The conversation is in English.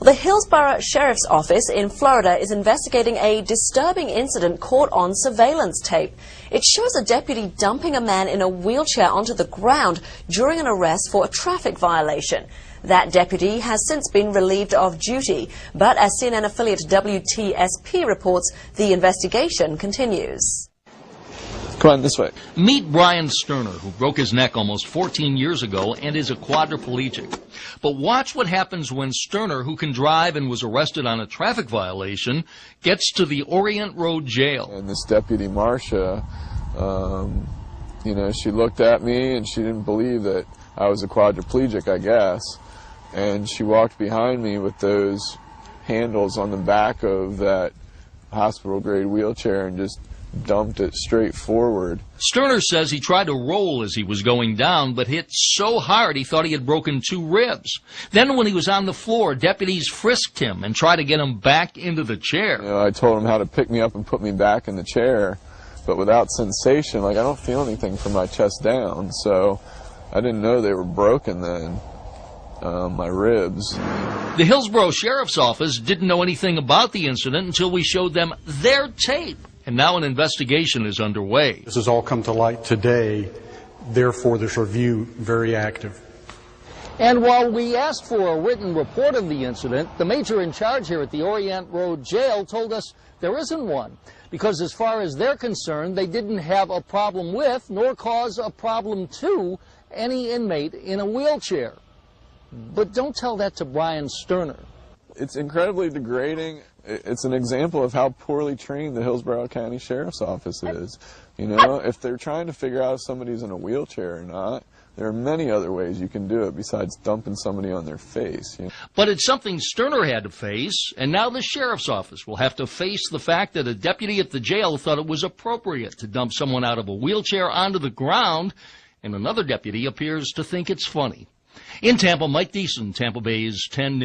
The Hillsborough Sheriff's Office in Florida is investigating a disturbing incident caught on surveillance tape. It shows a deputy dumping a man in a wheelchair onto the ground during an arrest for a traffic violation. That deputy has since been relieved of duty, but as CNN affiliate WTSP reports, the investigation continues. Come on, this way. Meet Brian Sterner, who broke his neck almost 14 years ago and is a quadriplegic. But watch what happens when Sterner, who can drive and was arrested on a traffic violation, gets to the Orient Road Jail. And this deputy, Marcia, she looked at me and she didn't believe that I was a quadriplegic, I guess. And she walked behind me with those handles on the back of that hospital-grade wheelchair and just dumped it straight forward. Sterner says he tried to roll as he was going down, but hit so hard he thought he had broken 2 ribs. Then when he was on the floor, deputies frisked him and tried to get him back into the chair. I told him how to pick me up and put me back in the chair, but without sensation. Like, I don't feel anything from my chest down, so I didn't know they were broken then, my ribs. The Hillsborough Sheriff's Office didn't know anything about the incident until we showed them their tape. And now an investigation is underway. This has all come to light today, therefore this review very active. And while we asked for a written report of the incident, the major in charge here at the Orient Road Jail told us there isn't one, because as far as they're concerned, they didn't have a problem with, nor cause a problem to, any inmate in a wheelchair. But don't tell that to Brian Sterner. It's incredibly degrading. It's an example of how poorly trained the Hillsborough County Sheriff's Office is. If they're trying to figure out if somebody's in a wheelchair or not, there are many other ways you can do it besides dumping somebody on their face. But it's something Sterner had to face, and now the Sheriff's Office will have to face the fact that a deputy at the jail thought it was appropriate to dump someone out of a wheelchair onto the ground, and another deputy appears to think it's funny. In Tampa, Mike Deason, Tampa Bay's 10 News.